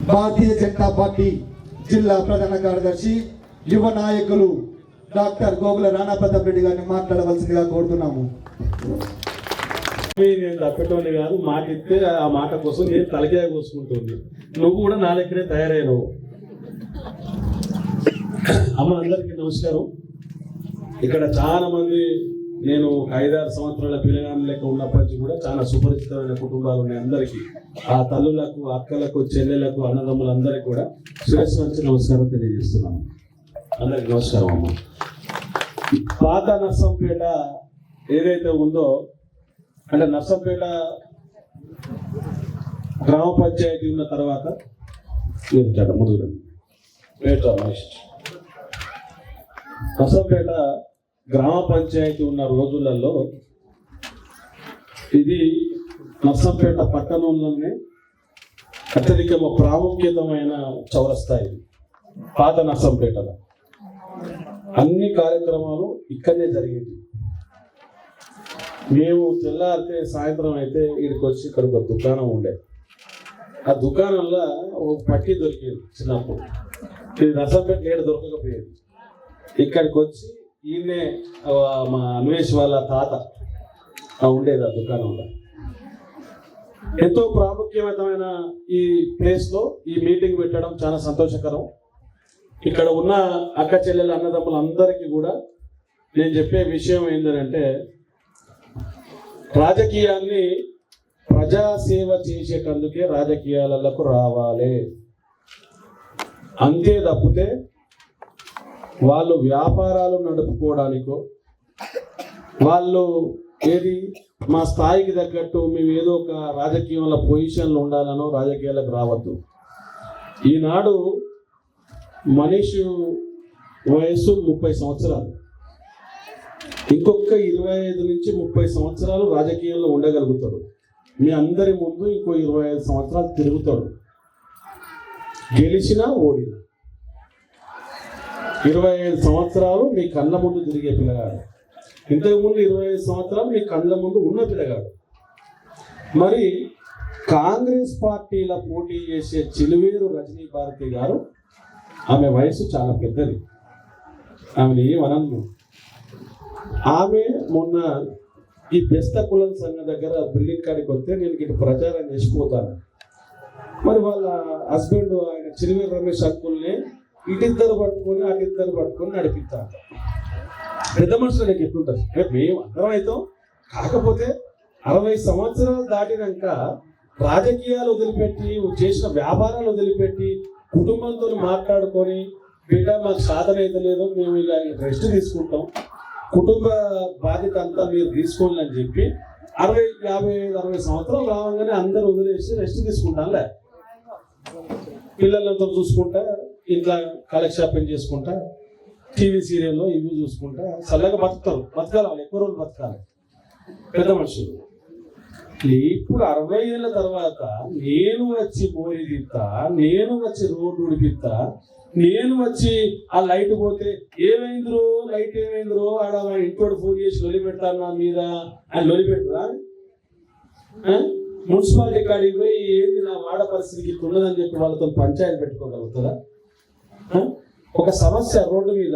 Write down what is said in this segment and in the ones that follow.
Bharatiya Janata party జిల్లా ప్రధాన కార్యదర్శి యువ నాయకులు డాక్టర్ గోగుల రాణా ప్రతాప్ రెడ్డి గారిని మాట్లాడవలసిందిగా కోరుతున్నాము. నేను తప్పటోని కాదు, మాట ఇస్తే ఆ మాట కోసం నేను తలకాయ కోసుకుంటుంది. నువ్వు కూడా నా దగ్గరే తయారైనవు. అమ్మ, అందరికీ నమస్కారం. ఇక్కడ చాలా మంది నేను 5-6 సంవత్సరాల పిల్లగాని లెక్క ఉన్నప్పటికీ కూడా చాలా సుపరిచితమైన కుటుంబాలు ఉన్నాయి. అందరికీ ఆ తల్లులకు, అక్కలకు, చెల్లెలకు, అన్నదమ్ములందరికీ కూడా శిరస్సు నుంచి నమస్కారం తెలియజేస్తున్నాను. అందరికీ నమస్కారం. అమ్మ, పాత నర్సంపేట ఏదైతే ఉందో, అంటే నర్సంపేట గ్రామ పంచాయతీ ఉన్న తర్వాత ముందు నర్సంపేట గ్రామ పంచాయతీ ఉన్న రోజులలో ఇది నర్సంపేట పట్టణంలోనే అత్యధిక ప్రాముఖ్యతమైన చౌరస్తా. ఇది పాత నర్సంపేటలో అన్ని కార్యక్రమాలు ఇక్కడనే జరిగేవి. మేము తెల్లారితే సాయంత్రం అయితే ఇక్కడికి వచ్చి ఇక్కడ ఒక దుకాణం ఉండే. ఆ దుకాణంలో ఒక పట్టి దొరికేది చిన్నప్పుడు. ఇది నర్సంపేట ఏడు దొరకకపోయేది. ఇక్కడికి వచ్చి ఈయనే మా అన్వేష్ వాళ్ళ తాత ఉండేది ఆ దుకాణంలో. ఎంతో ప్రాముఖ్యమైన ఈ ప్లేస్లో ఈ మీటింగ్ పెట్టడం చాలా సంతోషకరం. ఇక్కడ ఉన్న అక్క చెల్లెల అన్నదమ్ములందరికీ కూడా నేను చెప్పే విషయం ఏంటంటే, రాజకీయాన్ని ప్రజాసేవ చేసేటందుకే రాజకీయాలకు రావాలి. అంతే తప్పితే వాళ్ళు వ్యాపారాలు నడుపుకోవడానికో, వాళ్ళు ఏది మా స్థాయికి తగ్గట్టు మేము ఏదో ఒక రాజకీయంలో పొజిషన్లో ఉండాలనో రాజకీయాలకు రావద్దు. ఈనాడు మనిషి వయసు 30 సంవత్సరాలు, ఇంకొక 25 నుంచి 30 సంవత్సరాలు రాజకీయంలో ఉండగలుగుతాడు. మీ అందరి ముందు ఇంకో 25 సంవత్సరాలు తిరుగుతాడు, గెలిచినా ఓడినా. 25 సంవత్సరాలు మీ కళ్ళ ముందు తిరిగే పిల్లగాడు, ఇంతకుముందు 25 సంవత్సరాలు మీ కళ్ళ ముందు ఉన్న పిల్లగాడు. మరి కాంగ్రెస్ పార్టీల పోటీ చేసే చిలువేరు రజనీ భారతి గారు, ఆమె వయసు చాలా పెద్దది, ఆమెను ఏమనను. ఆమె మొన్న ఈ బెస్త కులం సంఘం దగ్గర బిల్డింగ్ కాడికి వస్తే నేను ఇటు ప్రచారం చేసిపోతాను. మరి వాళ్ళ హస్బెండ్ ఆయన చిలువేరు రమేష్ అంకుల్ని ఇటిద్దరు పట్టుకొని అటిద్దరు పట్టుకొని నడిపిస్తారు. పెద్ద మనుషులకి ఎట్లుంటుంది, మేము అందరం అవుతాం. కాకపోతే 60 సంవత్సరాలు దాటినాక రాజకీయాలు వదిలిపెట్టి, చేసిన వ్యాపారాలు వదిలిపెట్టి, కుటుంబంతో మాట్లాడుకొని, బిడ్డ మాకు సాధన అయితే లేదు, మేము ఇలా రెస్ట్ తీసుకుంటాం, కుటుంబ బాధ్యత అంతా మీరు తీసుకోండి అని చెప్పి 60, 55, 60 సంవత్సరాలు రావగానే అందరూ వదిలేసి రెస్ట్ తీసుకుంటాంలే. పిల్లలంతా చూసుకుంటా, ఇంట్లో కాలక్షేపం చేసుకుంటా, టీవీ సీరియల్లో ఇవి చూసుకుంటా చల్లగా బతుకుతారు. బతకాలి, వాళ్ళు ఎక్కువ రోజులు బతకాలి పెద్ద మనుషులు. ఇప్పుడు 60 ఏళ్ళ తర్వాత నేను వచ్చి బోరి తీస్తా, నేను వచ్చి రోడ్డు ఉడిపిస్తా, నేను వచ్చి ఆ లైట్ పోతే ఏమైందిరో, లైట్ ఏమైందిరో, ఆడ ఇంకోటి ఫోన్ చేసి లొలి పెడతాను నా మీద అని లొలి పెడతా. మున్సిపాలిటీ కాడికి పోయి ఏంది నా వాడ పరిస్థితికి ఇట్లా ఉన్నదని చెప్పి వాళ్ళతో పంచాయతీ పెట్టుకోగలుగుతారా? ఒక సమస్య రోడ్డు మీద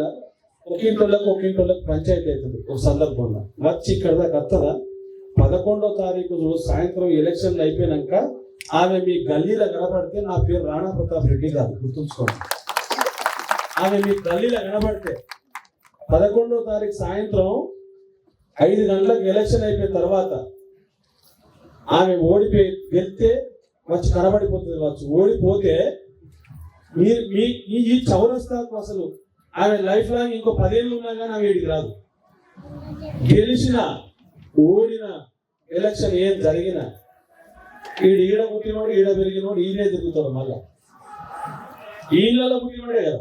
ఒకింటోళ్ళకి పంచాయతీ అవుతుంది ఒక సందర్భంలో. వచ్చి ఇక్కడ దాకా వస్తుందా? 11వ తారీఖు సాయంత్రం ఎలక్షన్లు అయిపోయినాక ఆమె మీ గల్లీలో కనబడితే నా పేరు రాణా ప్రతాప్ రెడ్డి కాదు, గుర్తుంచుకోండి. ఆమె మీ గల్లీలో కనబడితే 11వ తారీఖు సాయంత్రం 5 గంటలకు ఎలక్షన్ అయిపోయిన తర్వాత ఆమె ఓడిపోయి గెలిస్తే వచ్చి కనబడిపోతుంది. వచ్చి ఓడిపోతే మీరు ఈ చౌరస్తాకు అసలు ఆమె లైఫ్ లాంగ్ ఇంకో 10 ఏళ్ళు ఉన్నా కానీ ఆమె వీడికి రాదు. గెలిచిన ఓడిన ఎలక్షన్ ఏం జరిగినా ఈడ పుట్టినోడు, ఈడ పెరిగినోడు, ఈయనే తిరుగుతాడు. మళ్ళా ఈళ్ళలో పుట్టినోడే కదా,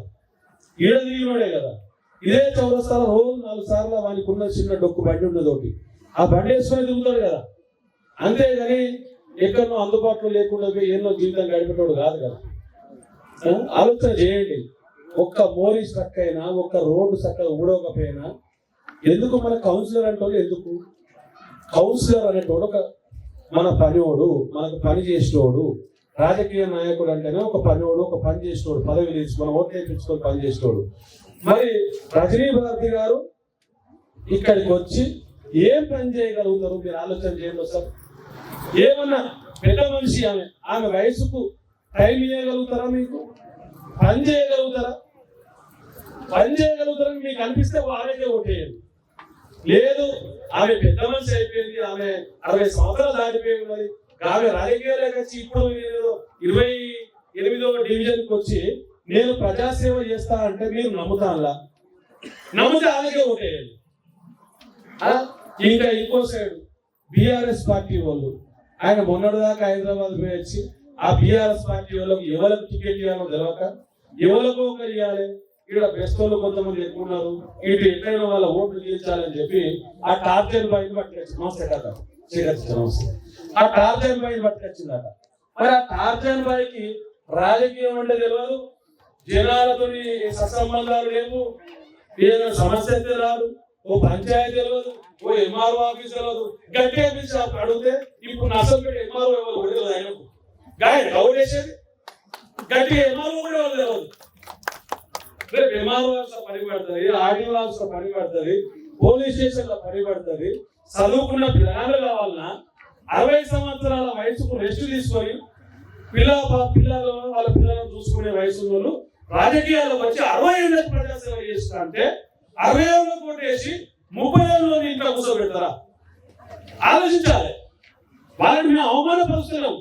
ఈడ తిరిగినోడే కదా. ఇదే చౌరస్తాలో రోజు 4 సార్లు వానికి ఉన్న చిన్న డొక్కు బండి ఉండదు ఒకటి, ఆ బండి వేసుకొని తిరుగుతాడు కదా. అంతేగాని ఎక్కడో అందుబాటులో లేకుండా ఎన్నో జీవితం గడిపేటోడు కాదు కదా. ఆలోచన చేయండి. ఒక్క మోరీ స్ట్రక్ అయినా, ఒక్క రోడ్డు చక్కగా ఊడవకపోయినా ఎందుకు మన కౌన్సిలర్ అంటే ఎందుకు? కౌన్సిలర్ అనేటోడు ఒక మన పనివాడు, మనకు పని చేసేవాడు, రాజకీయ నాయకుడు అంటేనే ఒక పనివాడు, ఒక పని చేసేవాడు, పదవి తీసుకొని ఓట్లు వేయించుకొని పని చేసేవాడు. మరి రజనీ భారతి గారు ఇక్కడికి వచ్చి ఏం పని చేయగలుగుతారు మీరు ఆలోచన చేయండి సార్. ఏమన్నా పెద్ద మనిషి ఆమె వయసుకు టైం ఇవ్వగలుగుతారా? మీకు పని చేయగలుగుతారా? పని చేయగలుగుతారని మీకు అనిపిస్తే ఆమెకే ఓటేయండి. లేదు ఆమె పెద్ద మనిషి అయిపోయింది, ఆమె 60 సంవత్సరాలు దాటిపోయింది, మరి ఆమె రాజకీయాలకు వచ్చి ఇప్పుడు 28వ డివిజన్కి వచ్చి నేను ప్రజాసేవ చేస్తా అంటే మీరు నమ్ముతానులా? నమ్మితే ఆమెకే ఓటేయండి. ఇంకా ఇంకో సైడ్ బీఆర్ఎస్ పార్టీ వాళ్ళు, ఆయన మొన్నటిదాకా హైదరాబాద్ పోయి వచ్చి ఆ బీఆర్ఎస్ పార్టీ వాళ్ళకి ఎవరికి టికెట్ ఇవ్వాలో తెలియక ఎవరికో ఒకరు ఇవ్వాలి, ఇక్కడ బెస్తోళ్ళు కొంతమంది ఎక్కువ ఉన్నారు, ఇటు ఎట్లయినా వాళ్ళ ఓట్లు గెలిచాలని చెప్పి ఆ టార్జన్ బాయ్ని పట్టుకొచ్చి నమస్తే కదా ఆ టార్జన్ బాయ్ని పట్టుకొచ్చిందట. మరి ఆ టార్జన్ బాయ్కి రాజకీయం అంటే తెలియదు, జనాలతో సత్సంబంధాలు లేవు, ఏదైనా సమస్య అయితే రాదు, ఓ పంచాయతీ తెలియదు, ఓ ఎంఆర్ఓ ఆఫీస్ తెలియదు. గట్టిగా పిలిచి అడిగితే ఇప్పుడు నర్సంపేట ఎంఆర్ఓ ఎవరు కూడా తెలియదు, ఆయనకు గాయ గౌడేసేది గట్టిగా ఎంఆర్ఓ కూడా ఎవరు తెలియదు. రేపు ఎంఆర్ఓ ఆఫీస్ లో పని పడుతుంది, ఆర్డీఓ ఆఫీస్ లో పని పడుతుంది, పోలీస్ స్టేషన్ లో పని పడుతుంది. చదువుకున్న పిల్లలు కావాలన్నా 60 సంవత్సరాల వయసుకు రెస్ట్ తీసుకొని పిల్లలు వాళ్ళ పిల్లలను చూసుకునే వయసు వాళ్ళు రాజకీయాలకు వచ్చి 60 ఏళ్ళకి ప్రజాసేవ చేస్తా అంటే 60 ఏళ్ళ కోటేసి 30 ఏళ్ళలో ఇంట్లో కూర్చోబెడతారా? ఆలోచించాలి. వాళ్ళని మేము అవమానపరుస్తున్నాం,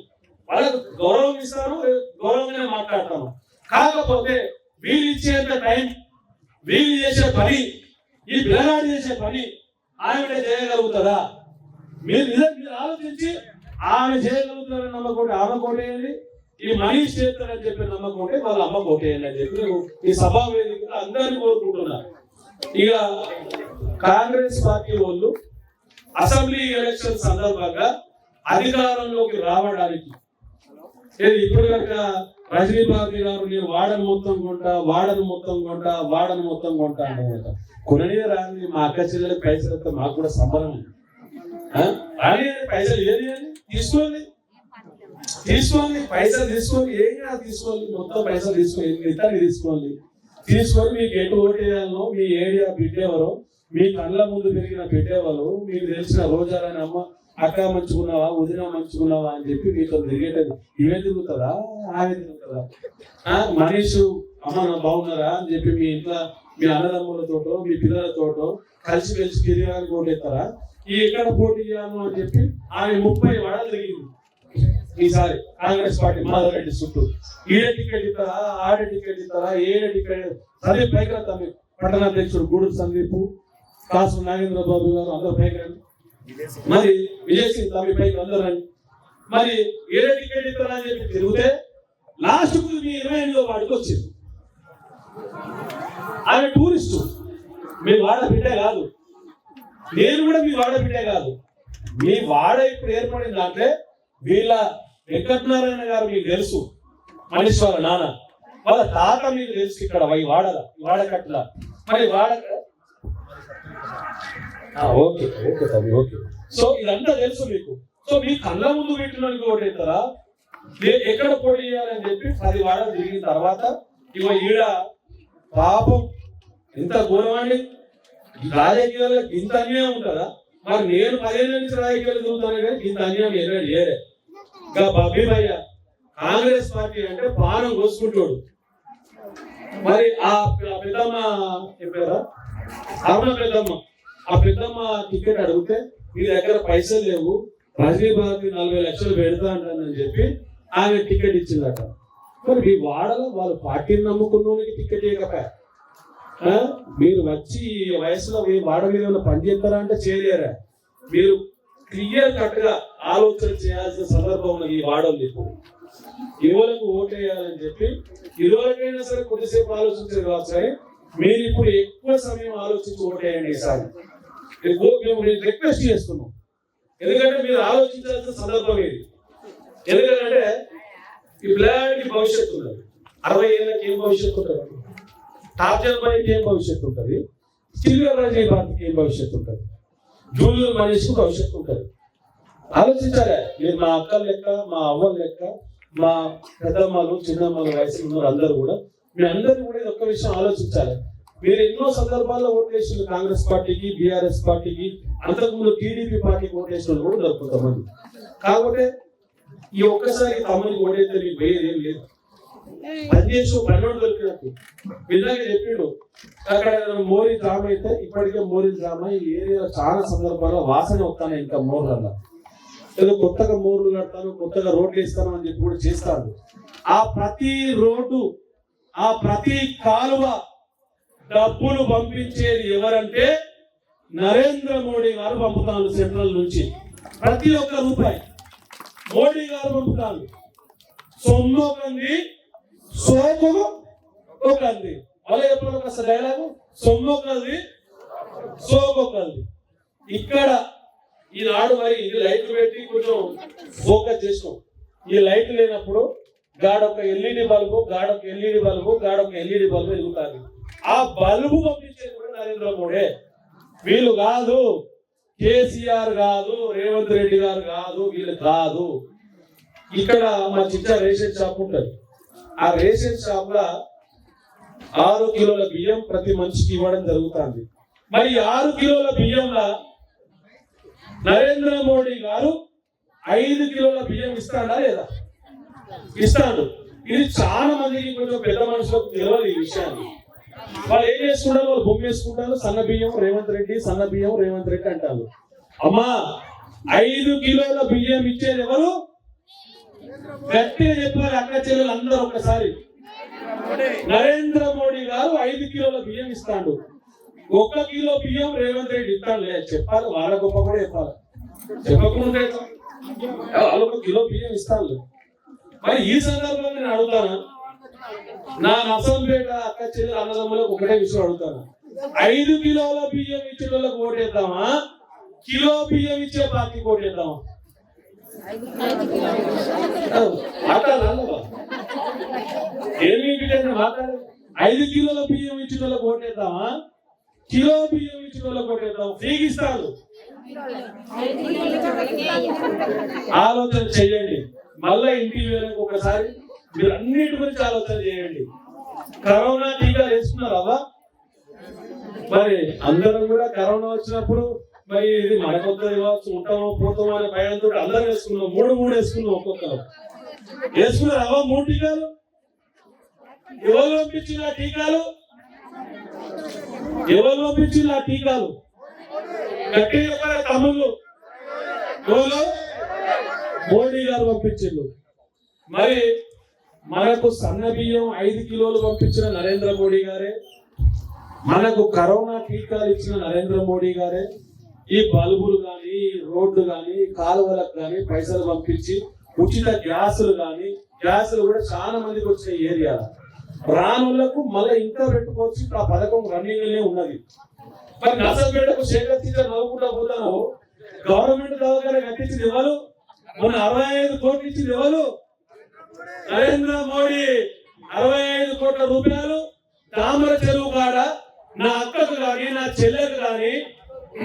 వాళ్ళకు గౌరవం ఇస్తాను, గౌరవంగానే మాట్లాడతాను. కాకపోతే వీళ్ళు ఇచ్చేంత టైం, వీళ్ళు చేసే పని, ఈ పిల్లగాడు చేసే పని ఆమె చేయగలుగుతుందా? మీరు ఆలోచించి ఆమె చేయగలుగుతారని నమ్మకం ఆమె కోటేయండి, ఈ మనీష్ చేస్తారని చెప్పి నమ్మకం ఉంటే వాళ్ళ అమ్మ కోటేయండి అని చెప్పి ఈ సభా వేదికగా అందరినీ కోరుకుంటున్నారు. ఇక కాంగ్రెస్ పార్టీ వాళ్ళు అసెంబ్లీ ఎలక్షన్ సందర్భంగా అధికారంలోకి రావడానికి ఇప్పుడు కనుక రజనీ భారతి గారు నేను వాడను మొత్తం కొంటా అనమాట. కొననే రాని మా అక్క చెల్లెలకు పైసలు వస్తే మాకు కూడా సంబరం. రాని పైసలు ఏది అని తీసుకోండి, పైసలు తీసుకోండి, ఏం కాదు తీసుకోండి, మొత్తం పైసలు తీసుకోండి, ఇతరులు తీసుకొని మీకు ఎటు ఓటేయాలనో, మీ ఏరియా బిడ్డేవారో, మీ కళ్ళ ముందు పెరిగిన బిడ్డేవారు, మీకు తెలిసిన రోజారాని అమ్మ అక్క మంచుకున్నావా, వదిన మంచుకున్నావా అని చెప్పి మీతో తిరిగేటది. ఇవే తిరుగుతుందా, ఆమె తిరుగుతుందా? మనీషు అమ్మ బాగున్నారా అని చెప్పి మీ ఇంట్లో మీ అన్నదమ్ములతోటో మీ పిల్లలతోటో కలిసి తిరగడానికి ఓటేస్తారా? ఈ ఎక్కడ పోటీ చేయాలి అని చెప్పి ఆమె 30 వాడలు తిరిగింది ఈసారి కాంగ్రెస్ పార్టీ మాధవరెడ్డి చుట్టూ. ఈడ టికెట్ ఇస్తారా, ఆడ టికెట్ ఇస్తారా, ఏడ టికెట్ సందీప్ పైకి తమ్మి పట్టణాధ్యక్షుడు గూడూరు సందీప్, కాసు నాగేంద్ర బాబు గారు అందరూ పైకి రండి, మరి విజయ్ సింగ్ తమ్మి పైకి అందరూ రండి. మరి ఏడ టికెట్ ఇస్తారా అని చెప్పి తిరిగితే లాస్ట్ కు మీ 28వ వార్డుకి వచ్చింది. ఆమె టూరిస్టు, మీ వాడ బిడ్డే కాదు, నేను కూడా మీ వాడ బిడ్డే కాదు. మీ వాడ ఇప్పుడు ఏర్పడింది అంటే వీళ్ళ వెంకటనారాయణ గారు మీకు తెలుసు, మనిషి వాళ్ళ నాన్న, వాళ్ళ తాత మీకు తెలుసు. ఇక్కడ వాడకట్ల మరి ఓకే ఓకే. సో ఇదంతా తెలుసు మీకు. సో మీ కళ్ళ ముందు పెట్టినోనికి ఓటేస్తారా, ఎక్కడ పోటీ చేయాలని చెప్పి 10 వాడలు తిరిగిన తర్వాత ఈడ పాపం ఇంత ఘోరం అండి. రాజకీయాలకు ఇంత అన్యాయం ఉంటుందా? మరి నేను 10 ఏళ్ళ నుంచి రాజకీయాలు తిరుగుతాను కానీ ఇంత అన్యాయం ఎన్నడూ చేయలే. ఇంకా బాబీ భయ్య కాంగ్రెస్ పార్టీ అంటే పానం కోసుకుంటాడు. మరి ఆ పెద్దమ్మ చెప్పారా, అరుణ పెద్దమ్మ, ఆ పెద్దమ్మ టికెట్ అడిగితే మీ దగ్గర పైసలు లేవు, రజనీ భారతి 40 లక్షలు పెడతా అంటానని చెప్పి ఆమె టికెట్ ఇచ్చిందట. మరి మీ వాడలో వాళ్ళు పార్టీని నమ్ముకున్నోనికి టికెట్ ఇవ్వకపోయా, మీరు వచ్చి ఈ వయసులో మీ వాడ మీద పని చేస్తారా అంటే చేయలేరా? మీరు క్లియర్ కట్ గా ఆలోచన చేయాల్సిన సందర్భం ఈ వాడలు ఎవరికి ఓటేయాలని చెప్పి ఇదివరకైనా సరే కొద్దిసేపు ఆలోచించారు కావచ్చు, కానీ మీరు ఇప్పుడు ఎక్కువ సమయం ఆలోచించి ఓటేయండి ఈసారి. మేము రిక్వెస్ట్ చేస్తున్నాం, ఎందుకంటే మీరు ఆలోచించాల్సిన సందర్భం ఇది. ఎందుకంటే ఈ పిల్లలకి భవిష్యత్తు ఉన్నది, 60 ఏళ్ళకి ఏం భవిష్యత్తు ఉంటుంది, టార్జన్ బాయ్కి ఏం భవిష్యత్తు ఉంటుంది, సిల్వర్ రజనీ భారతికి ఏం భవిష్యత్తు ఉంటుంది, జూనియర్ మనీష్కి భవిష్యత్తు ఉంటుంది. ఆలోచించాలి. మీరు మా అక్కల లెక్క, మా అవ్వల లెక్క, మా పెద్దమ్మలు చిన్నమ్మలు వయసులో ఉన్నారు అందరూ కూడా, మీ అందరూ కూడా ఇది ఒక్క విషయం ఆలోచించాలి. మీరు ఎన్నో సందర్భాల్లో ఓట్లేసిన కాంగ్రెస్ పార్టీకి, బీఆర్ఎస్ పార్టీకి, అంతకుముందు టీడీపీ పార్టీకి ఓట్లేసిన కూడా దొరుకుతామండి. కాబట్టి ఈ ఒక్కసారి తమని ఓడైతే మీకు వేరేది ఏం లేదు. పనిచేసి పనివాడు దొరికినట్టు విధంగా చెప్పిండు. అక్కడ మోరీ డ్రామా అయితే ఇప్పటికే మోరీ డ్రామా ఈ ఏరియాలో చాలా సందర్భాల్లో వాసన వస్తాను. ఇంకా మోర్లలో ఏదో కొత్తగా మోర్లు కడతాను, కొత్తగా రోడ్లు వేస్తాను అని చెప్పి కూడా చేస్తాను. ఆ ప్రతి రోడ్డు, ఆ ప్రతి కాలువ డబ్బులు పంపించేది ఎవరంటే నరేంద్ర మోడీ గారు పంపుతాను. సెంట్రల్ నుంచి ప్రతి ఒక్క రూపాయి మోడీ గారు పంపుతాను. సొమ్ము ఒకంది, సోకు ఒకంది. అలా చెప్పాలి ఒక డైలాగు, సొమ్ము ఒకది, సోకు ఒకది. ఇక్కడ ఈనాడు మరి ఇది లైట్లు పెట్టి కొంచెం ఫోకస్ చేసినాం. ఈ లైట్ లేనప్పుడు గాడొక ఎల్ఈడి బల్బు, గాడొక ఎల్ఈడి బల్బు, గాడొక ఎల్ఈడి బల్బు వెలుగుతాది. ఆ బల్బు పంపించేది కూడా నరేంద్ర మోడీ. వీళ్ళు కాదు, కేసీఆర్ కాదు, రేవంత్ రెడ్డి గారు కాదు, వీళ్ళు కాదు. ఇక్కడ మా చిన్న రేషన్ షాప్ ఉంటుంది. ఆ రేషన్ షాప్ లో 6 కిలోల బియ్యం ప్రతి మనిషికి ఇవ్వడం జరుగుతుంది. మరి 6 కిలోల బియ్యంలో నరేంద్ర మోడీ గారు 5 కిలోల బియ్యం ఇస్తాడా లేదా? ఇస్తాడు. ఇది చాలా మందికి కొంచెం పెద్ద మనుషులకు తెలియదు ఈ విషయాన్ని. వాళ్ళు ఏం చేసుకుంటారు, వాళ్ళు బొమ్మ వేసుకుంటారు, సన్న బియ్యం రేవంత్ రెడ్డి, సన్న బియ్యం రేవంత్ రెడ్డి అంటారు. అమ్మా 5 కిలోల బియ్యం ఇచ్చేది ఎవరు? గట్టిగా చెప్పాలి అక్క చెల్లెలు అందరూ ఒక్కసారి. నరేంద్ర మోడీ గారు 5 కిలోల బియ్యం ఇస్తాడు. 1 కిలో బియ్యం రేవంత్ రెడ్డి ఇస్తాడు. చెప్పాలి, వాళ్ళ గొప్ప కూడా చెప్పాలి. చెప్పకుండా వాళ్ళు 1 కిలో బియ్యం ఇస్తాను. మరి ఈ సందర్భంగా నేను అడుగుతాను, నా నర్సంపేట అక్క చెల్లెలు అన్నదమ్ములకు ఒకటే విషయం అడుగుతాను. 5 కిలోల బియ్యం ఇచ్చే వాళ్ళకి ఓటేద్దామా, కిలో బియ్యం ఇచ్చే పార్టీకి ఓటేద్దామా? మాట్లాడాలి. 5 కిలోల బియ్యం ఇచ్చిన వాళ్ళకి ఓటేద్దామా, కిలో బియ్యం ఇచ్చిన వాళ్ళకి ఓటేద్దామా? ఫ్రీగా ఇస్తారు. ఆలోచన చేయండి. మళ్ళా ఇంటికి వెళ్ళక ఒకసారి మీరు అన్నిటి గురించి ఆలోచన చేయండి. కరోనా టీకా వేసుకున్నారా? మరి అందరం కూడా కరోనా వచ్చినప్పుడు మరి ఇది మనకొత్తది కావచ్చు, ఉంటామో పోతామో అనే భయంతో అందరం వేసుకున్నాం. 3 వేసుకున్నాం. ఒక్కొక్కరు వేసుకున్నారా 3 టీకాలు? ఎవరు పంపించిన టీకాలు? ఎవరు పంపించిన టీకాలు? గట్టిగా చెప్పాలి తమ్ముళ్ళు. మోడీ గారు పంపించిండు. మరి మనకు సన్న బియ్యం 5 కిలోలు పంపించిన నరేంద్ర మోడీ గారే, మనకు కరోనా టీకాలు ఇచ్చిన నరేంద్ర మోడీ గారే, ఈ బల్బులు కానీ, రోడ్లు కానీ, కాలువలకు కానీ పైసలు పంపించి ఉచిత గ్యాసులు కానీ, గ్యాసులు కూడా చాలా మందికి వచ్చిన ఏరియా రానులకు మళ్ళీ ఇంకా పెట్టుకోవచ్చు. ఆ పథకం రన్నింగ్ లోనే ఉన్నది. మరి నర్సంపేటకు శేఖర్ టీచర్ నవ్వుకుంటా పోతాను. గవర్నమెంట్ దవాఖాన కట్టించింది ఎవరు? మొన్న 65 కోట్లు ఇచ్చింది ఎవరు? నరేంద్ర మోడీ. 65 కోట్ల రూపాయలు తామర చెరువు కాడ నా అక్కకు కానీ, నా చెల్లెకు కానీ,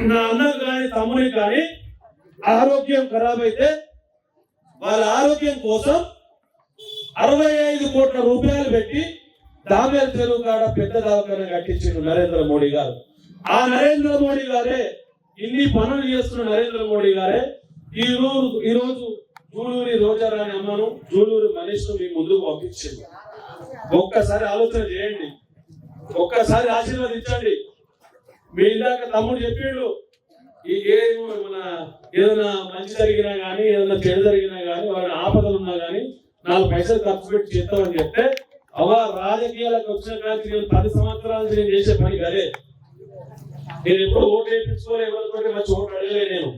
నా అన్నకు కానీ, తమ్మునికి కానీ ఆరోగ్యం ఖరాబ్ అయితే వాళ్ళ ఆరోగ్యం కోసం 65 కోట్ల రూపాయలు పెట్టి తామర చెరువు కాడ పెద్ద దవాఖాన కట్టించిండు నరేంద్ర మోడీ గారు. ఆ నరేంద్ర మోడీ గారే ఇన్ని పనులు చేస్తున్న నరేంద్ర మోడీ గారే ఈరోజు జూలూరి రోజారాణి అమ్మను, జూలూరి మనీష్ను మీ ముందుకు పంపించింది. ఒక్కసారి ఆలోచన చేయండి, ఒక్కసారి ఆశీర్వదించండి. మీ ఇందాక తమ్ముడు చెప్పిండు, మన ఏదైనా మంచి జరిగినా కానీ, ఏదైనా చెడు జరిగినా కానీ, వాళ్ళ ఆపదలు ఉన్నా కానీ 4 పైసలు ఖర్చు పెట్టి చేస్తామని చెప్తే, అవా రాజకీయాలకు వచ్చిన కానీ నేను 10 సంవత్సరాల నుంచి నేను చేసే పని కదే. నేను ఎప్పుడు ఓట్లు వేయించుకోలే, ఎవరితో మంచి ఓట్లు అడగలే. నేను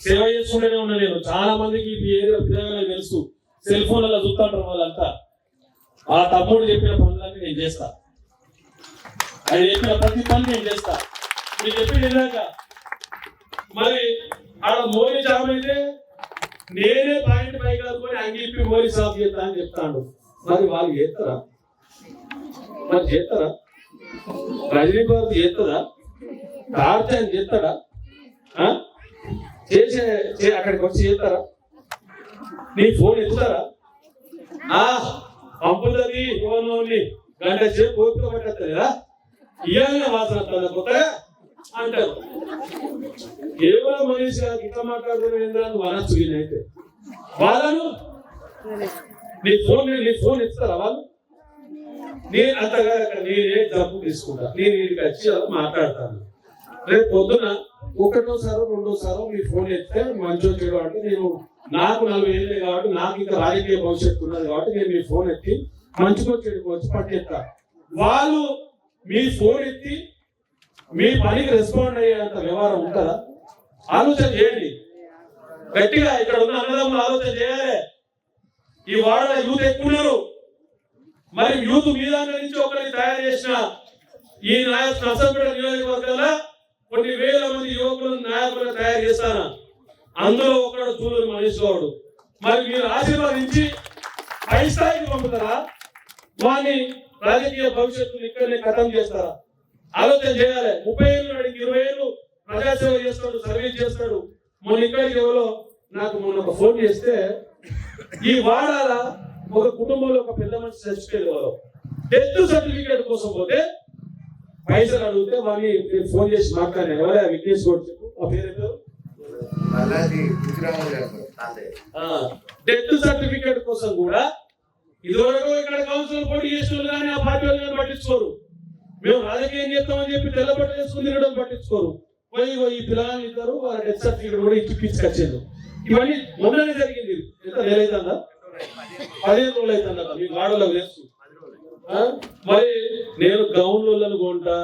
సేవ చేసుకుంటూనే ఉన్నా. నేను చాలా మందికి ఈ ఏరియా పిల్లగా తెలుసు, సెల్ ఫోన్లలో చూస్తుంటారు వాళ్ళంతా. ఆ తమ్ముడు చెప్పిన పనులన్నీ నేను చేస్తా, ఆయన చెప్పిన ప్రతి పని నేను చేస్తా. మీరు చెప్పింది ఇందాక మరి ఆడ మోరీ జాబ్ అయితే నేనే పాయింట్ పై కలుపుకొని అంగిప్పి మోరీ సాఫ్ చేస్తా అని చెప్తాడు. మరి వాళ్ళు చేస్తారా? మరి చేస్తారా? రజనీకాంత్ చేస్తుందా? టార్చన్ చేస్తాడా? అక్కడికి వచ్చి చేస్తారా? నీ ఫోన్ ఎత్తుతారా? పంపుతుంది యువనోని గంట సేపు ఓపిక పట్టేస్తుంది కదా ఇవాళ వాసన వస్తుంది కొత్తగా అంటారు. కేవలం మనిషి గిట్ట మాట్లాడుతున్న ఏంద్రాన్ని వనొచ్చు వీళ్ళైతే వాళ్ళను నీ ఫోన్ ఇస్తారా వాళ్ళు? నేను అంతగా నేనే జబ్బు తీసుకుంటా, నేను వీడికి వచ్చి అలా మాట్లాడతాను. రేపు పొద్దున ఒకటోసారో రెండోసారో మీ ఫోన్ ఎత్తే మంచో చెడు అంటే నేను నాకు 40 ఏళ్ళే కాబట్టి నాకు ఇంకా రాజకీయ భవిష్యత్తు ఉన్నది కాబట్టి నేను మీ ఫోన్ ఎత్తి మంచుకో చెడుకో వచ్చి పట్టేస్తా. వాళ్ళు మీ ఫోన్ ఎత్తి మీ పనికి రెస్పాండ్ అయ్యేంత వ్యవహారం ఉంటుందా? ఆలోచన చేయండి గట్టిగా. ఇక్కడ ఉన్న అన్నదమ్ములు ఆలోచన చేయాలి. ఈ వాడల యూత్ ఎక్కువ ఉన్నారు. మరి యూత్ మీద నుంచి ఒకరిని తయారు చేసిన ఈ నర్సంపేట నియోజకవర్గంలో కొన్ని వేల మంది యువకులను నాయకులను తయారు చేస్తాను. అందులో ఒకడు చూడరు మనిషి వాడు. మరి మీరు ఆశీర్వదించి పై స్థాయికి పంపుతారా? వాని రాజకీయ భవిష్యత్తును ఇక్కడనే ఖతం చేస్తారా? ఆలోచన చేయాలి. 30 ఏళ్ళు నాడికి 20 ఏళ్ళు ప్రజాసేవ చేస్తాడు, సర్వీస్ చేస్తాడు. మొన్న ఇక్కడికి ఎవరో నాకు మొన్న ఒక ఫోన్ చేస్తే ఈ వాడాల ఒక కుటుంబంలో ఒక పెద్ద మనిషి చచ్చిపోయేవారు డెత్ సర్టిఫికేట్ కోసం పోతే పైసలు అడిగితే వాడిని ఫోన్ చేసి మాట్లాడినా. ఎవరే విఘ్నేష్ గౌడ్ చెప్పు ఆ పేరు డెత్ సర్టిఫికేట్ కోసం కూడా ఇదివరకు ఇక్కడ కౌన్సిల్ పోటీ చేసిన కానీ ఆ పార్టీ వాళ్ళు పట్టించుకోరు. మేము రాజకీయం చేస్తామని చెప్పి తెల్లబట్ట చేసుకుని తినడం పట్టించుకోరు. పోయి ఈ పిల్లలు ఇద్దరు వాళ్ళ డెత్ సర్టిఫికేట్ కూడా ఇచ్చిపించుకొచ్చేది. ఇవన్నీ మొన్ననే జరిగింది. ఎంత నెలైతుందా? 15 రోజులు అవుతుందా? మీకు వాడలో వేస్తూ మరి నేను గౌన్లను కొంటా,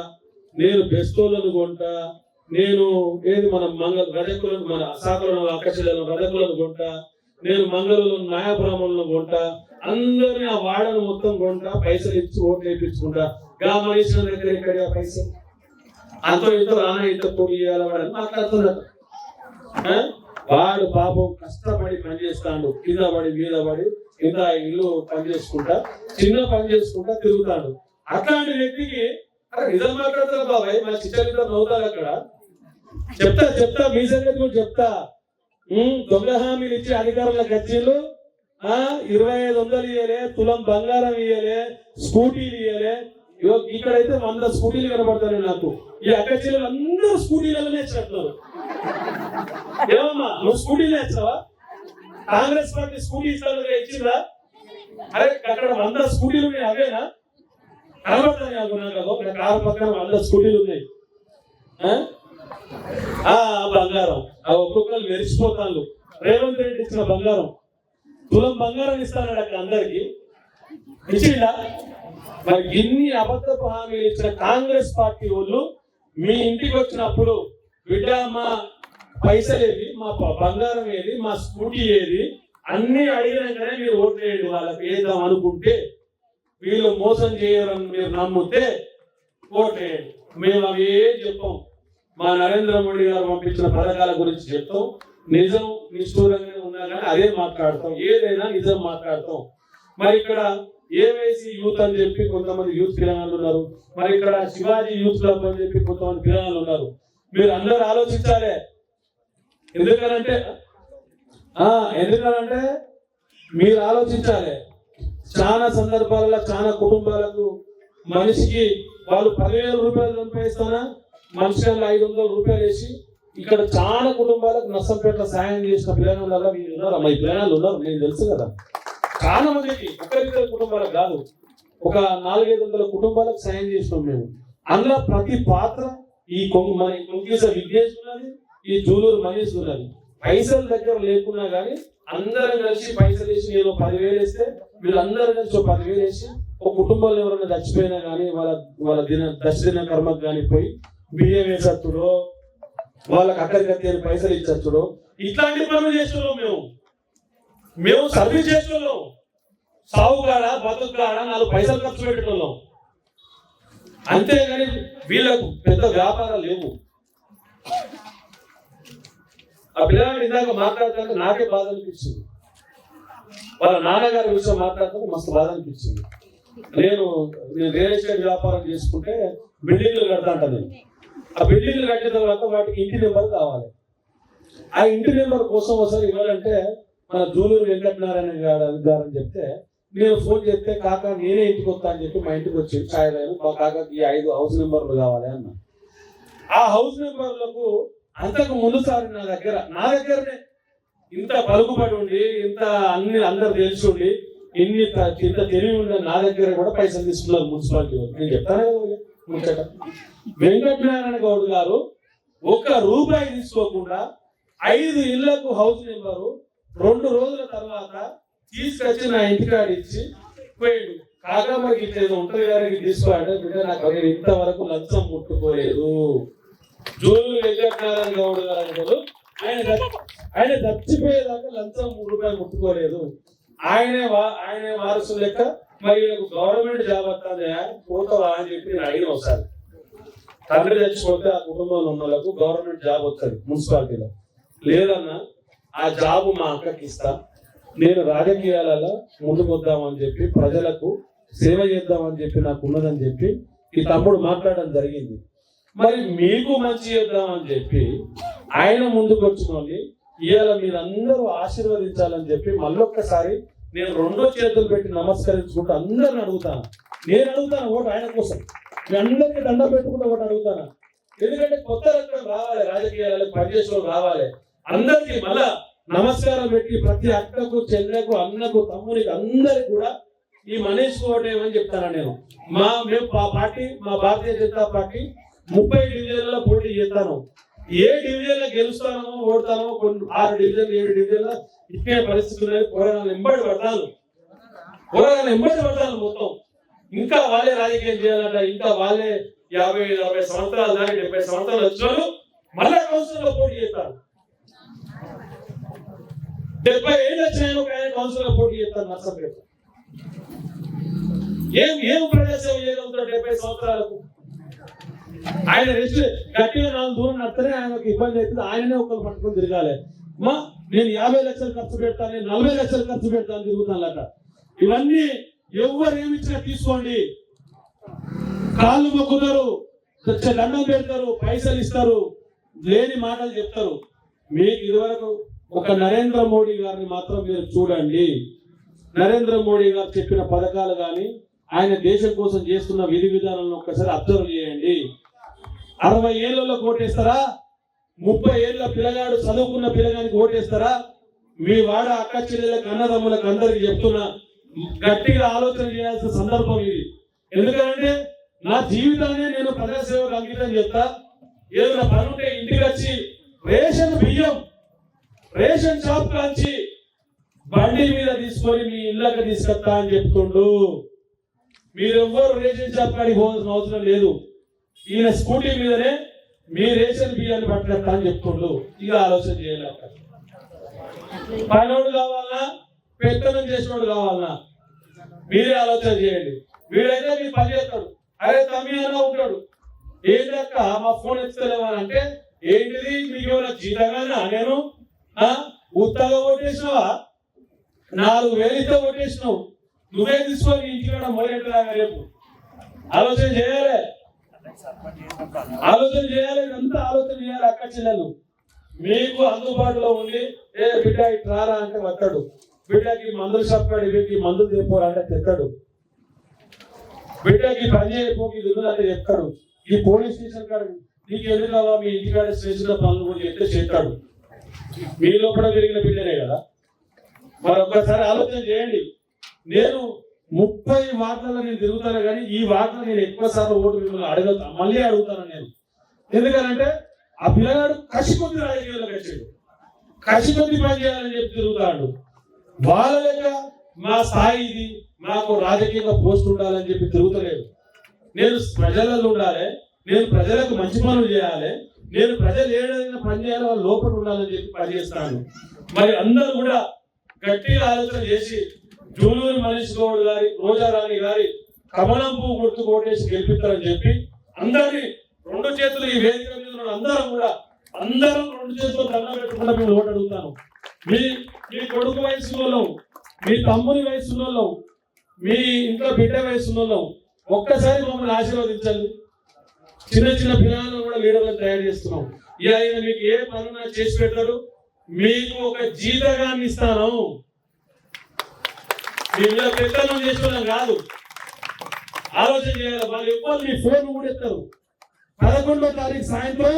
నేను బెస్తోళ్ళను కొంటా, నేను ఏది మన రజకులను మన అసాకులను ఆకర్షలను రజకులను కొంటా, నేను మంగళలను న్యాయబ్రాహ్మణులను కొంటా, అందరినీ ఆ వాడను మొత్తం కొంటా, పైసలు ఇచ్చి ఓట్లు వేయించుకుంటా. గా మనిషిన దగ్గర ఇక్కడ పైసలు అంతో ఇంతో రానా ఇంత పోటీ చేయాలి వాడని మాట్లాడుతున్నాడు. వాడు పాపం కష్టపడి పని చేస్తాడు, కింద పడి మీద పడి కింద ఇల్లు పని చేసుకుంటా, చిన్న పని చేసుకుంటా తిరుగుతాడు. అట్లాంటి వ్యక్తికి అరే నిజం మాట్లాడతారు బాబాయ్, మా చిచ్చలిద్దరు నవ్వుతారు. అక్కడ చెప్తా మీ సంగతి కూడా చెప్తా. దొంగ హామీలు ఇచ్చి అధికారుల గచ్చిళ్ళు 2500 ఇయ్యలే, తులం బంగారం ఇయ్యలే, స్కూటీలు ఇయ్యలే. ఇక్కడైతే 100 స్కూటీలు కనబడతాయి నాకు. ఈ అక్కచెల్లెలు అందరూ స్కూటీలలోనే చెప్తున్నారు. ఏమమ్మా నువ్వు స్కూటీలు నేర్చావా? కాంగ్రెస్ పార్టీ స్కూటీ ఇచ్చిందా? అరే అక్కడ 100 స్కూటీలు ఉన్నాయి, అవేనా కనబడతాయి నాకు. నాకు కారు పక్కన 100 స్కూటీలు ఉన్నాయి. బంగారం ఒక్కొక్కరు మెరిచిపోతాను. రేవంత్ రెడ్డి ఇచ్చిన బంగారం తులం బంగారం ఇస్తాడు అక్కడ అందరికి. ఇచ్చిందా? మరి ఇన్ని అబద్ధపు హామీలు ఇచ్చిన కాంగ్రెస్ పార్టీ వాళ్ళు మీ ఇంటికి వచ్చినప్పుడు బిడ్డ మా పైసలు ఏది, మా బంగారం ఏది, మా స్కూటీ ఏది అన్ని అడిగినాకనే మీరు ఓట్లు వేయండి. వాళ్ళకి వేద్దాం అనుకుంటే వీళ్ళు మోసం చేయరని మీరు నమ్మితే ఓట్లు వేయండి. మేము అవి ఏం చెప్పాం. మా నరేంద్ర మోడీ గారు పంపించిన పథకాల గురించి చెప్తాం. నిజం నిష్ఠూరంగానే ఉన్నా కానీ అదే మాట్లాడతాం. ఏదైనా నిజం మాట్లాడతాం. మరి ఇక్కడ ఏవైసీ యూత్ అని చెప్పి కొంతమంది యూత్ పిల్లగాళ్ళు ఉన్నారు. మరి ఇక్కడ శివాజీ యూత్ క్లబ్ అని చెప్పి కొంతమంది పిల్లగాళ్ళు ఉన్నారు. మీరు అందరూ ఆలోచించాలి. ఎందుకనంటే మీరు ఆలోచించాలి. చాలా సందర్భాలలో చాలా కుటుంబాలకు మనిషికి వాళ్ళు 10,000 రూపాయలు సంపాదిస్తానా, మనిషి 500 రూపాయలు వేసి ఇక్కడ చాలా కుటుంబాలకు నర్సంపేటలో సాయం చేసిన పిల్లగాళ్ళ మీరు ఉన్నారు. అమ్మ ఈ పిల్లగాళ్ళు ఉన్నారు, నేను తెలుసు కదా. చాలా మందికి ఒకరిద్దరు కుటుంబాలకు కాదు, ఒక 400-500 కుటుంబాలకు సాయం చేసినాం మేము. అందులో ప్రతి పాత్ర ఈ మన కొంకీస విఘ్నేష్ ఉన్నది, ఈ జూలూరు మనీష్ ఉన్నది. పైసలు దగ్గర లేకున్నా కానీ అందరం కలిసి పైసలు వేసి, నేను 10,000 వేస్తే వీళ్ళందరూ కలిసి 10,000 వేసి ఒక కుటుంబంలో ఎవరైనా చచ్చిపోయినా కానీ వాళ్ళ దశదిన కర్మకు కానీ పోయి బియ్యం వేసచ్చుడో, వాళ్ళకి అక్కడికి పైసలు ఇచ్చచ్చుడో, ఇట్లాంటి పనులు చేస్తున్నాం. మేము సర్వీస్ చేస్తున్నాం. సావుగాడ బతుకుగాడ 4 పైసలు ఖర్చు పెట్టుకున్నాం. అంతేగాని వీళ్ళకు పెద్ద వ్యాపారాలు లేవు. ఆ పిల్లగాడు ఇందాక మాట్లాడుతుంటే నాకే బాధ అనిపించింది. వాళ్ళ నాన్నగారి విషయం మాట్లాడుతుంటే మస్తు బాధ అనిపించింది. నేను రియల్ ఎస్టేట్ వ్యాపారం చేసుకుంటే బిల్డింగ్లు కడతాంట. నేను ఆ బిల్డింగ్లు కట్టిన తర్వాత వాటికి ఇంటి నెంబర్ కావాలి. ఆ ఇంటి నెంబర్ కోసం ఒకసారి ఇవ్వాలంటే మన జూలూరు వెంకటనారాయణ గారు అని చెప్తే నేను ఫోన్ చేస్తే కాక నేనే ఇంటికి వస్తా అని చెప్పి మా ఇంటికి వచ్చి ఛాయ్ తాగాను. మా కాకకి 5 హౌస్ నెంబర్లు కావాలి అన్న. ఆ హౌస్ నెంబర్లకు అంతకు ముందుసారి నా దగ్గరనే ఇంత పలుకుబడి ఉండి ఇంత అన్ని అందరు తెలిసి ఉండి ఇంత తెలివి ఉండే నా దగ్గర కూడా పైసలు తీసుకున్నారు మున్సిపాలిటీ వాళ్ళు. నేను చెప్తానే కదా ముచ్చట. వెంకటనారాయణ గౌడ్ గారు 1 రూపాయి తీసుకోకుండా 5 ఇళ్లకు హౌస్ నెంబరు 2 రోజుల తర్వాత తీసుకొచ్చి నా ఇంటికాడ ఇచ్చి పోయాడు. కాగా మనకి ఇట్లా ఉంటుంది కానీ తీసుకోవాలంటే బిడ్డ నాకు నేను ఇంతవరకు లంచం ముట్టుకోలేదు. జూలు వెంకటనారాయణ గౌడ్ గారు అనుకోడు ఆయన చచ్చిపోయేదాకా లంచం 3 రూపాయలు ముట్టుకోలేదు. ఆయనే వారసు లెక్క మరి గవర్నమెంట్ జాబ్ వస్తుంది పోతావా అని చెప్పి నేను అడిగిన ఒకసారి. తండ్రి చచ్చిపోతే ఆ కుటుంబంలో ఉన్న వాళ్ళకు గవర్నమెంట్ జాబ్ వస్తుంది మున్సిపాలిటీలో. లేదన్నా ఆ జాబ్ మా అక్కకి ఇస్తా, నేను రాజకీయాలలో ముందుకు వద్దామని చెప్పి ప్రజలకు సేవ చేద్దామని చెప్పి నాకు ఉన్నదని చెప్పి ఈ తమ్ముడు మాట్లాడడం జరిగింది. మరి మీకు మంచి చేద్దామని చెప్పి ఆయన ముందుకు వచ్చిన వాళ్ళని ఇవాళ మీరందరూ ఆశీర్వదించాలని చెప్పి మళ్ళొక్కసారి నేను 2 చేతులు పెట్టి నమస్కరించుకుంటూ అందరిని అడుగుతాను. నేను అడుగుతాను ఓటు ఆయన కోసం, మీ అందరికీ దండం పెట్టుకుంటూ ఓటు అడుగుతాను. ఎందుకంటే కొత్త రకం రావాలి, రాజకీయాలకు పనిచేసే రావాలి. అందరికీ మళ్ళా నమస్కారం పెట్టి ప్రతి అక్కకు చెల్లెకు అన్నకు తమ్మునికి అందరికి కూడా ఈ మనీష్ ఓటు ఏమని చెప్తాను నేను. మేము పార్టీ మా భారతీయ జనతా పార్టీ 30 డివిజన్లలో పోటీ చేస్తాను. ఏ డివిజన్ లో గెలుస్తానో ఓడతానో 6 డివిజన్ 7 డివిజన్ లో ఇట్టే పరిస్థితులు పోరాటాలు ఎంబడి పడతాను మొత్తం. ఇంకా వాళ్ళే రాజకీయం చేయాలంట, ఇంకా వాళ్ళే 50-40 సంవత్సరాలు దాని 70 సంవత్సరాలు వచ్చినారు మళ్ళా కౌన్సిల్ లో పోటీ చేస్తారు. 70 ఏళ్ళు వచ్చినాయి ఒక ఆయన కౌన్సిల్ లో పోటీ చేస్తారు. నర్సంపేట ఏం ప్రజాసేవ చేయగలుగుతారు 70 సంవత్సరాలకు? ఆయన రెస్ట్ గట్టిగా 4 దూరం నడితేనే ఆయనకు ఇబ్బంది అవుతుంది. ఆయననే ఒకరు పట్టుకొని తిరగాలి. నేను 50 లక్షలు ఖర్చు పెడతాను, నేను 40 లక్షలు ఖర్చు పెడతాను తిరుగుతానట. ఇవన్నీ ఎవరు ఏమి ఇచ్చినా తీసుకోండి. కాళ్ళు మొక్కుతారు, దండం పెడతారు, పైసలు ఇస్తారు, లేని మాటలు చెప్తారు. మీకు ఇదివరకు ఒక నరేంద్ర మోడీ గారిని మాత్రం మీరు చూడండి. నరేంద్ర మోడీ గారు చెప్పిన పథకాలు కానీ ఆయన దేశం కోసం చేస్తున్న విధి విధానాలను ఒక్కసారి అబ్జర్వ్ చేయండి. 60 ఏళ్లలో ఓటేస్తారా? 30 ఏళ్ల పిల్లగాడు చదువుకున్న పిల్లగానికి ఓటేస్తారా? మీ వాడ అక్క చెల్లెలకు అన్నదమ్ములకు అందరికి చెప్తున్నా, గట్టిగా ఆలోచన చేయాల్సిన సందర్భం ఇది. ఎందుకంటే నా జీవితాన్ని నేను ప్రజాసేవకు అంకితం చేస్తా. ఏదైనా పని ఉంటే ఇంటికి వచ్చి రేషన్ బియ్యం రేషన్ షాప్ కాంచి బండి మీద తీసుకొని మీ ఇళ్ళకి తీసుకొస్తా అని చెప్తుండు. మీరెవ్వరు రేషన్ షాప్ కాడికి పోవాల్సిన అవసరం లేదు. ఈయన స్కూటీ మీదనే మీ రేషన్ బియ్యాన్ని పట్టుకొస్తా అని చెప్తుండు. ఇక ఆలోచన చేయలేక పనోడు కావాలన్నా పెత్తనం చేసినోడు కావాలన్నా మీరే ఆలోచన చేయండి. వీడైతే మీరు పని చేస్తాడు, అరే తమ్మి అన్న ఉంటాడు, ఏంటక్క మా ఫోన్ ఎత్తుతలేవా అంటే ఏంటిది మీకు ఏమైనా జీతగానా నేను ఉత్తగా ఓటేసినావా? 4,000 ఇస్తే ఓటేసినావు, నువ్వే తీసుకొని ఇంటికి మొదలెట్టలాగా రేపు ఆలోచన చేయాలి. ఇదంతా ఆలోచన చేయాలి. అక్క చెల్లెలు మీకు అందుబాటులో ఉండి ఏ బిడ్డ ఇటు రారా అంటే వస్తాడు, బిడ్డకి మందులు చెప్పాడు, వీటికి మందులు తెపోరా అంటే తెస్తాడు, బిడ్డకి పని చేయకపోకి ఇది ఉన్నదంటే చెప్తాడు. ఈ పోలీస్ స్టేషన్ కాడ నీకు ఎందుకు కావా మీ ఇంటికాడ స్టేషన్ పనులు కూడా చెప్తే చేస్తాడు. మీ లోపల పెరిగిన బిడ్డనే కదా. మరి ఒక్కసారి ఆలోచన చేయండి. నేను 30 వార్డులలో నేను తిరుగుతాను కానీ ఈ వార్డులో నేను ఎక్కువ సార్లు ఓటు మిమ్మల్ని మళ్ళీ అడుగుతాను నేను. ఎందుకనంటే ఆ పిల్లగాడు కసి కొద్ది రాజకీయాలకు వచ్చాడు, కసి కొద్ది పని చేయాలని చెప్పి తిరుగుతాడు. వాళ్ళ లెక్క మా స్థాయి ఇది, మాకు రాజకీయంగా పోస్ట్ ఉండాలని చెప్పి తిరుగుతలేదు. నేను ప్రజలలో ఉండాలి, నేను ప్రజలకు మంచి పనులు చేయాలి, నేను ప్రజలు ఏదైనా పని చేయాలి వాళ్ళ లోపల ఉండాలని చెప్పి పనిచేస్తాను. మరి అందరూ కూడా గట్టిగా ఆలోచన చేసి జూలూరు మనీష్ గౌడ్ గారి, రోజారాణి గారి కమలం పువ్వు గుర్తు కోటేసి గెలిపిస్తారని చెప్పి అందరినీ 2 చేతులు ఈ వేదిక మీద అందరం 2 చేతులు దండం పెట్టుకుంటా మేము ఓటు అడుగుతాను. మీ కొడుకు వయసులో, మీ తమ్ముని వయసులో, మీ ఇంట్లో బిడ్డ వయసులో ఒక్కసారి మమ్మల్ని ఆశీర్వదించండి. చిన్న చిన్న పిల్లలను కూడా లీడర్లను తయారు చేస్తున్నాం. ఆయన మీకు ఏ పనున్నా చేసి పెడతాడు. మీకు ఒక జీతగాన్ని ఇస్తాను. మీ మీద పెద్దనం చేసుకోవడం కాదు, ఆలోచన చేయాలి. వాళ్ళు ఎవ్వరు మీ ఫోన్ కూడా ఎత్తారు. 11వ తారీఖు సాయంత్రం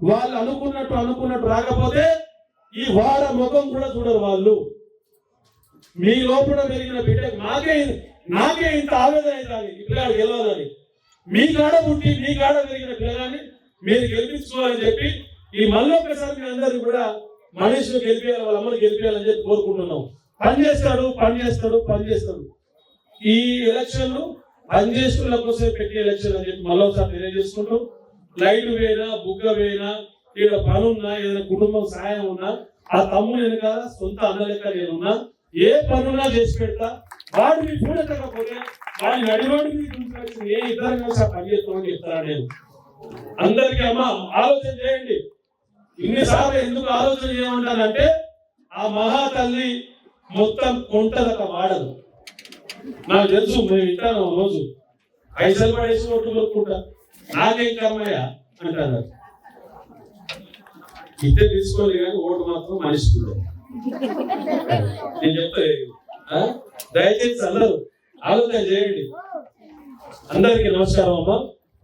వాళ్ళు అనుకున్నట్టు రాకపోతే ఈ వార ముఖం కూడా చూడరు వాళ్ళు. మీ లోపల పెరిగిన బిడ్డకు నాకే ఇంత ఆవేదన అవుతుంది ఈ పిల్లలు గెలవాలని. మీ కాడ పుట్టి మీ కాడ పెరిగిన పిల్లగాన్ని మీరు గెలిపించుకోవాలని చెప్పి ఈ మళ్ళొక్కసారి మీ అందరూ కూడా మనిషిని గెలిపేయాలి, వాళ్ళ అమ్మని గెలిపేయాలని చెప్పి కోరుకుంటున్నాం. పని చేస్తాడు. ఈ ఎలక్షన్లు పనిచేసుకున్న కోసం పెట్టే ఎలక్షన్ అని చెప్పి మళ్ళీ ఒకసారి తెలియజేసుకుంటూ, లైట్ వేయినా బుగ్గ వేయినా ఇక్కడ పని ఉన్నా ఏదైనా కుటుంబం సాయం ఉన్నా ఆ తమ్ముడు వెనకాల సొంత అన్న లెక్క నేనున్నా, ఏ పనున్నా చేసి పెడతా. వాడు మీ ఫోన్ ఎక్కకపోతే వాడిని అడిగోడు మీకు ఏ ఇద్దరు కలిసి పని చేస్తామని చెప్తారా నేను. అందరికీ అమ్మ ఆలోచన చేయండి. ఇన్నిసార్లు ఎందుకు ఆలోచన చేయమంటానంటే ఆ మహా తల్లి మొత్తం కొంటదక వాడదు. నాకు తెలుసు, మేము వింటాను రోజు పైసలు పడేసి ఓట్లు కొనుక్కుంటా, నాకేం కర్మయ్య అంటారు. ఇద్దరు తీసుకోవాలి కానీ ఓటు మాత్రం మనిషికి. నేను చెప్తాను, దయచేసి అందరూ ఆలోచన చేయండి. అందరికీ నమస్కారం అమ్మా.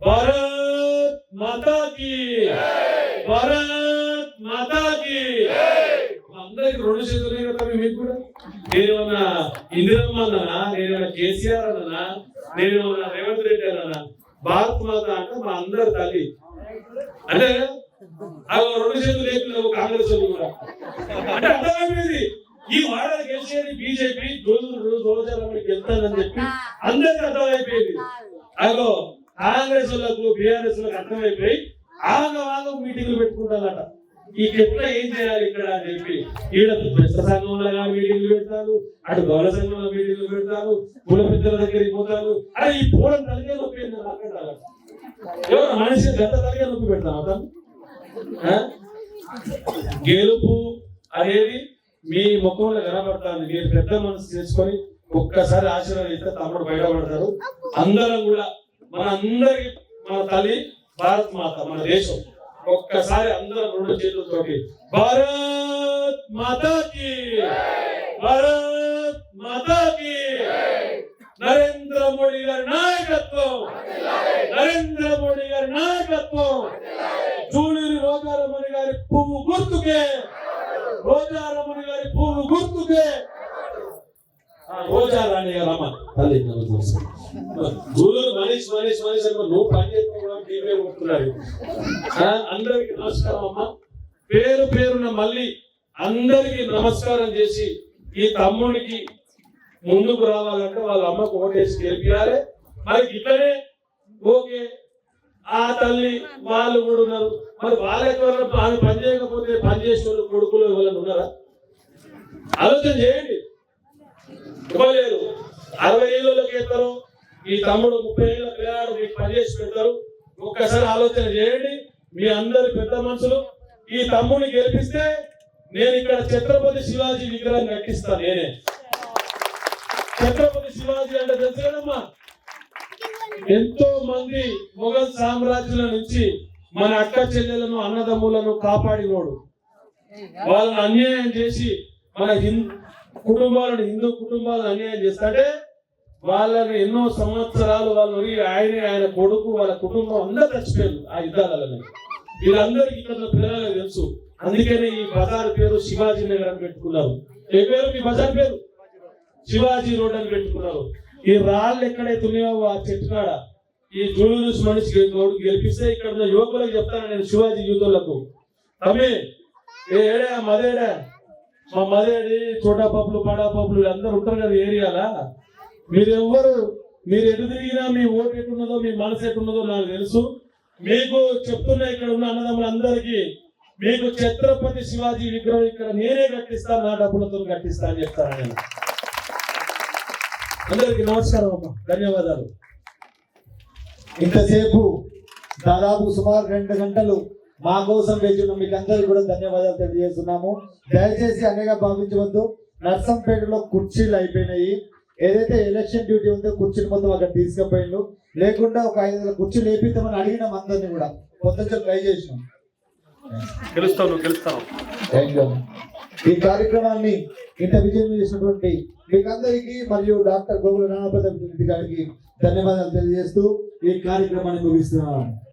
భారత్ మాతాకి, భారత్ మాతాకి. అందరికి 2 చేతులే కదా మీకు కూడా. నేనేమన్నా ఇందిరమ్మ అన్నా, నేనేమన్నా కేసీఆర్ అన్నా, నేనేమన్నా రేవంత్ రెడ్డి అన్నా. భారత్ మాత అంటే మా అందరి తల్లి. అంటే 2 చేతులు లేకుండా కాంగ్రెస్ వాళ్ళు కూడా అంటే అర్థమైపోయింది. ఈ వాడలు గెలిచేది బీజేపీ రోజులకి వెళ్తానని చెప్పి అందరికి అర్థమైపోయింది. అగో కాంగ్రెస్ వాళ్ళకు బీఆర్ఎస్ వాళ్ళకి అర్థమైపోయి ఆగ మీటింగ్లు పెట్టుకుంటారట. ఈ ఎట్లా ఏం చేయాలి ఇక్కడ అని చెప్పి ఈడ బెస్త సంఘంలో మీటింగ్లు పెడతారు, అటు గౌడ సంఘంలో మీటింగ్లు పెడతారు, పూల పెద్దల దగ్గరికి పోతారు. అరే ఈ పూలం తలిగే నొప్పి ఎవరు మనిషి గత తలిగే నొప్పి పెడతాను అతను. గెలుపు అనేది మీ ముఖంలో కనబడతాను. మీరు పెద్ద మనసు చేసుకొని ఒక్కసారి ఆశీర్వాదిస్తే తమ్ముడు బయటపడతారు. అందరం కూడా మన తల్లి భారత్ మాత, మన దేశం. ఒక్కసారి అందరం 2 చేతులతోటి భారత్ మాతాకి, భారత్ మాతాకి. నరేంద్ర మోడీ గారి నాయకత్వం, నరేంద్ర మోడీ గారి నాయకత్వం. జూలూరి రోజారమణి గారి పువ్వు గుర్తుకే, రోజారమణి గారి పువ్వు గుర్తుకే. రోజా రాణి గారు అమ్మ తల్లి జూలూరు మనీష్ నువ్వు పని చేస్తున్నాడు. అందరికి నమస్కారం అమ్మ. పేరున మళ్ళీ అందరికి నమస్కారం చేసి ఈ తమ్ముడికి ముందుకు రావాలంటే వాళ్ళ అమ్మకు ఓటేసి గెలిపించాలి. మరి ఇట్లనే ఓకే ఆ తల్లి వాళ్ళు కూడా ఉన్నారు. మరి వాళ్ళకి ఆమె పని చేయకపోతే పని చేసే వాళ్ళు కొడుకులు ఎవరైనా ఉన్నారా? ఆలోచన చేయండి. ఇవ్వలేదు. 60 ఏళ్ళకి ఎత్తారు, ఈ తమ్ముడు 30 ఏళ్ళ పిల్లలు మీకు పని చేసి పెడతారు. ఒక్కసారి ఆలోచన చేయండి. మీ అందరి పెద్ద మనుషులు ఈ తమ్ముడిని గెలిపిస్తే నేను ఇక్కడ ఛత్రపతి శివాజీ విగ్రహం కట్టిస్తాను. నేనే ఛత్రపతి శివాజీ అంటే తెలుసు కదమ్మా. ఎంతో మంది మొఘల్ సామ్రాజ్యాల నుంచి మన అక్క చెల్లెలను అన్నదమ్ములను కాపాడినోడు. వాళ్ళని అన్యాయం చేసి మన హిందూ కుటుంబాలను అన్యాయం చేస్తాంటే వాళ్ళని ఎన్నో సంవత్సరాలు ఆయన కొడుకు వాళ్ళ కుటుంబం అందరూ చచ్చిపోయారు ఆ యుద్ధాలలో. వీళ్ళందరికీ ఇక్కడ పిల్లలకు తెలుసు. అందుకనే ఈ బజార్ పేరు శివాజీ నగర్ అని పెట్టుకున్నారు. ఏ పేరు మీ బజార్ పేరు? శివాజీ రోడ్ అని పెట్టుకున్నారు. ఈ రాళ్ళు ఎక్కడైతే ఉన్నాయో ఆ చెట్టు కాడ ఈ జూలూరు మనిషి గెలిపిస్తే ఇక్కడ ఉన్న యువకులకు చెప్తాను నేను, శివాజీ యూతులకు, తమ్మి ఏడా మదేడా, మా మదేడి చోటా పప్పులు బడా పప్పులు అందరూ ఉంటారు కదా ఏరియాలా. మీరు ఎటు తిరిగినా మీ ఓటు ఎట్టున్నదో మీ మనసు ఎట్టున్నదో నాకు తెలుసు. మీకు చెప్తున్నా, ఇక్కడ ఉన్న అన్నదమ్ములందరికీ మీకు ఛత్రపతి శివాజీ విగ్రహం ఇక్కడ నేనే కట్టిస్తాను, నా డబ్బులతో కట్టిస్తా అని చెప్తాను నేను. అందరికి నమస్కారం అమ్మా, ధన్యవాదాలు. ఇంతసేపు దాదాపు సుమారు 2 గంటలు మా కోసం వేచిన మీకు అందరికీ కూడా ధన్యవాదాలు తెలియజేస్తున్నాము. దయచేసి అనేగా భావించవద్దు. నర్సంపేటలో కుర్చీలు అయిపోయినాయి. ఏదైతే ఎలక్షన్ డ్యూటీ ఉందో కుర్చీలు మొత్తం అక్కడ తీసుకుపోయిండు. లేకుండా ఒక 5 కుర్చీలు వేపిస్తామని అడిగినాం అందరినీ కూడా. కొంచెం ట్రై చేసినాం. గెలుస్తాను. Thank you. ఈ కార్యక్రమాన్ని ఇంత విజయం చేసినటువంటి మీకందరికీ మరియు డాక్టర్ గోగుల రామప్రసాద్ రెడ్డి గారికి ధన్యవాదాలు తెలియజేస్తూ ఈ కార్యక్రమాన్ని ముగిస్తున్నాను.